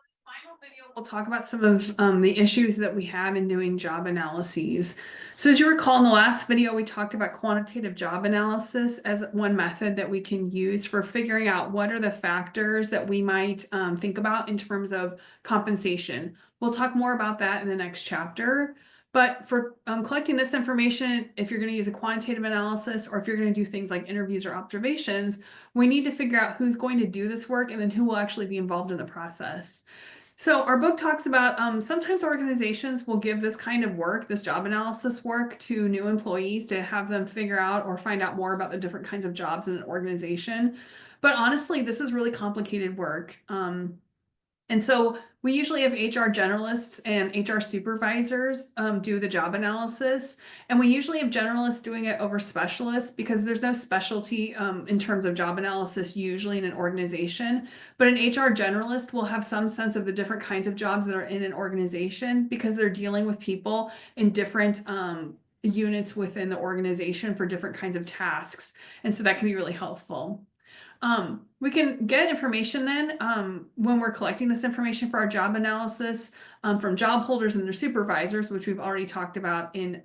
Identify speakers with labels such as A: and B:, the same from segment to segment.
A: This final video, we'll talk about some of the issues that we have in doing job analyses. So as you recall, in the last video, we talked about quantitative job analysis as one method that we can use for figuring out what are the factors that we might think about in terms of compensation. We'll talk more about that in the next chapter. But for collecting this information, if you're going to use a quantitative analysis or if you're going to do things like interviews or observations, we need to figure out who's going to do this work and then who will actually be involved in the process. So our book talks about sometimes organizations will give this kind of work, this job analysis work, to new employees to have them figure out or find out more about the different kinds of jobs in an organization. But honestly, this is really complicated work. And so we usually have HR generalists and HR supervisors do the job analysis. And we usually have generalists doing it over specialists because there's no specialty in terms of job analysis usually in an organization. But an HR generalist will have some sense of the different kinds of jobs that are in an organization because they're dealing with people in different units within the organization for different kinds of tasks. And so that can be really helpful. We can get information then when we're collecting this information for our job analysis from job holders and their supervisors, which we've already talked about in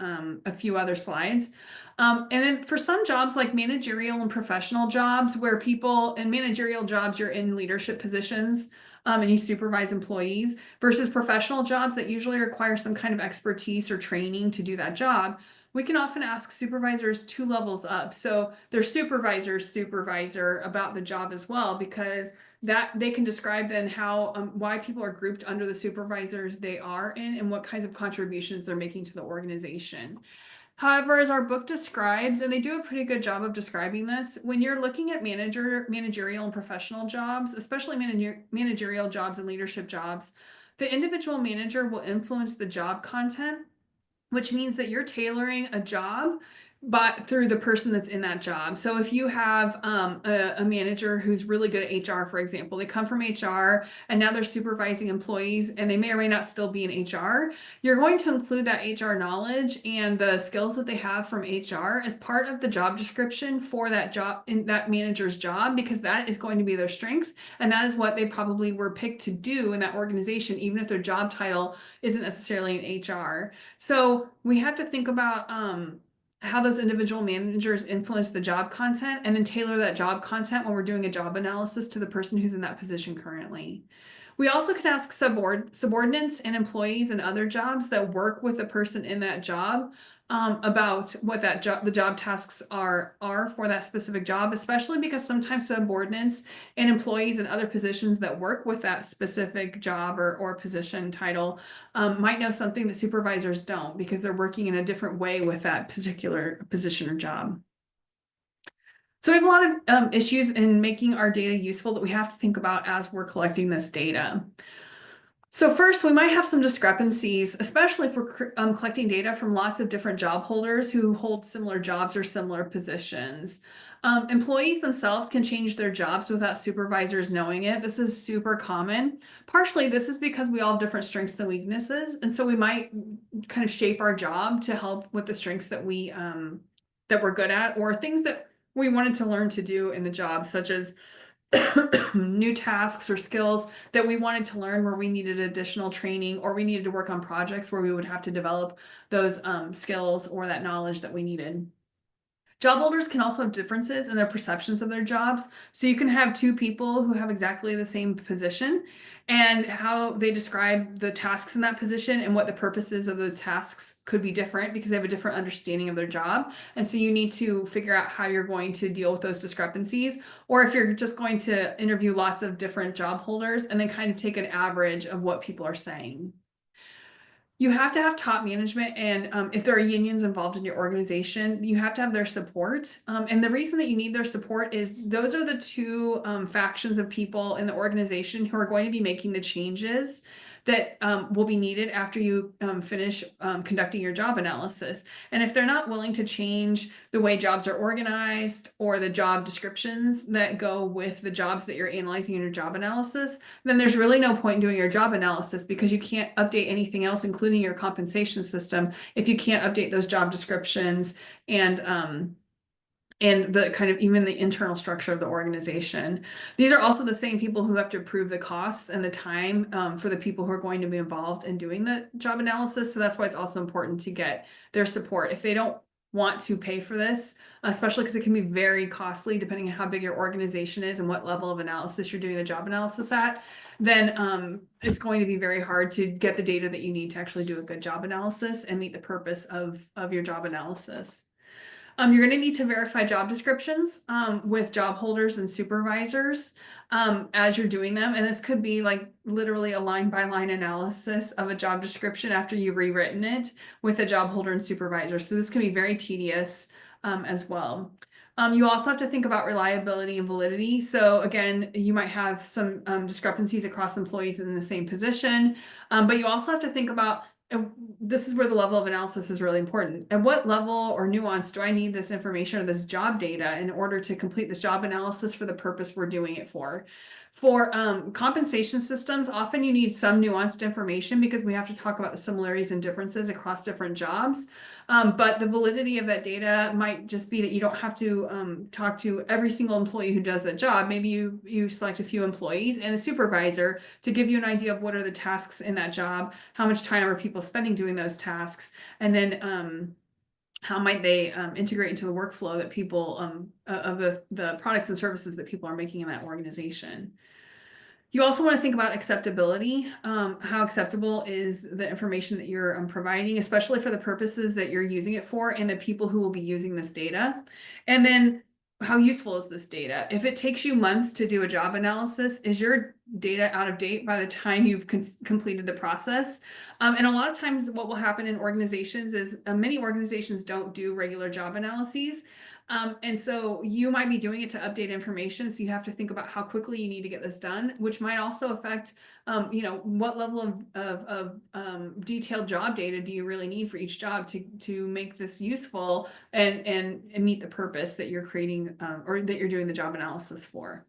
A: a few other slides. And then for some jobs like managerial and professional jobs where people in managerial jobs, you're in leadership positions and you supervise employees versus professional jobs that usually require some kind of expertise or training to do that job. We can often ask supervisors 2 levels up. So their supervisor about the job as well, because that they can describe then how why people are grouped under the supervisors they are in and what kinds of contributions they're making to the organization. However, as our book describes, and they do a pretty good job of describing this, when you're looking at managerial and professional jobs, especially managerial jobs and leadership jobs, the individual manager will influence the job content, which means that you're tailoring a job but through the person that's in that job. So if you have a manager who's really good at HR, for example, they come from HR and now they're supervising employees and they may or may not still be in HR, you're going to include that HR knowledge and the skills that they have from HR as part of the job description for that job in that manager's job, because that is going to be their strength. And that is what they probably were picked to do in that organization, even if their job title isn't necessarily in HR. So we have to think about how those individual managers influence the job content and then tailor that job content when we're doing a job analysis to the person who's in that position currently. We also can ask subordinates and employees in other jobs that work with the person in that job about what the job tasks are for that specific job, especially because sometimes subordinates and employees in other positions that work with that specific job or position title might know something that supervisors don't because they're working in a different way with that particular position or job. So we have a lot of issues in making our data useful that we have to think about as we're collecting this data. So first, we might have some discrepancies, especially if we're collecting data from lots of different job holders who hold similar jobs or similar positions. Employees themselves can change their jobs without supervisors knowing it. This is super common. Partially, this is because we all have different strengths and weaknesses, and so we might kind of shape our job to help with the strengths that that we're good at, or things that we wanted to learn to do in the job, such as new tasks or skills that we wanted to learn where we needed additional training or we needed to work on projects where we would have to develop those skills or that knowledge that we needed. Job holders can also have differences in their perceptions of their jobs. So you can have 2 people who have exactly the same position and how they describe the tasks in that position and what the purposes of those tasks could be different because they have a different understanding of their job. And so you need to figure out how you're going to deal with those discrepancies, or if you're just going to interview lots of different job holders and then kind of take an average of what people are saying. You have to have top management, and if there are unions involved in your organization, you have to have their support. And the reason that you need their support is those are the 2 factions of people in the organization who are going to be making the changes that will be needed after you finish conducting your job analysis. And if they're not willing to change the way jobs are organized or the job descriptions that go with the jobs that you're analyzing in your job analysis, then there's really no point in doing your job analysis because you can't update anything else, including your compensation system, if you can't update those job descriptions and and the kind of even the internal structure of the organization. These are also the same people who have to approve the costs and the time for the people who are going to be involved in doing the job analysis. So that's why it's also important to get their support. If they don't want to pay for this, especially because it can be very costly depending on how big your organization is and what level of analysis you're doing the job analysis at, then it's going to be very hard to get the data that you need to actually do a good job analysis and meet the purpose of your job analysis. You're going to need to verify job descriptions with job holders and supervisors as you're doing them. And this could be like literally a line by line analysis of a job description after you've rewritten it with a job holder and supervisor. So this can be very tedious as well. You also have to think about reliability and validity. So again, you might have some discrepancies across employees in the same position, but you also have to think about, and this is where the level of analysis is really important. At what level or nuance do I need this information or this job data in order to complete this job analysis for the purpose we're doing it for? For compensation systems, often you need some nuanced information because we have to talk about the similarities and differences across different jobs. But the validity of that data might just be that you don't have to talk to every single employee who does that job. Maybe you select a few employees and a supervisor to give you an idea of what are the tasks in that job, how much time are people spending doing those tasks, and then how might they integrate into the workflow that people of the products and services that people are making in that organization. You also want to think about acceptability. How acceptable is the information that you're providing, especially for the purposes that you're using it for and the people who will be using this data. And then how useful is this data? If it takes you months to do a job analysis, is your data out of date by the time you've completed the process? And a lot of times what will happen in organizations is many organizations don't do regular job analyses. And so you might be doing it to update information. So you have to think about how quickly you need to get this done, which might also affect, what level of detailed job data do you really need for each job to make this useful and meet the purpose that you're creating or that you're doing the job analysis for.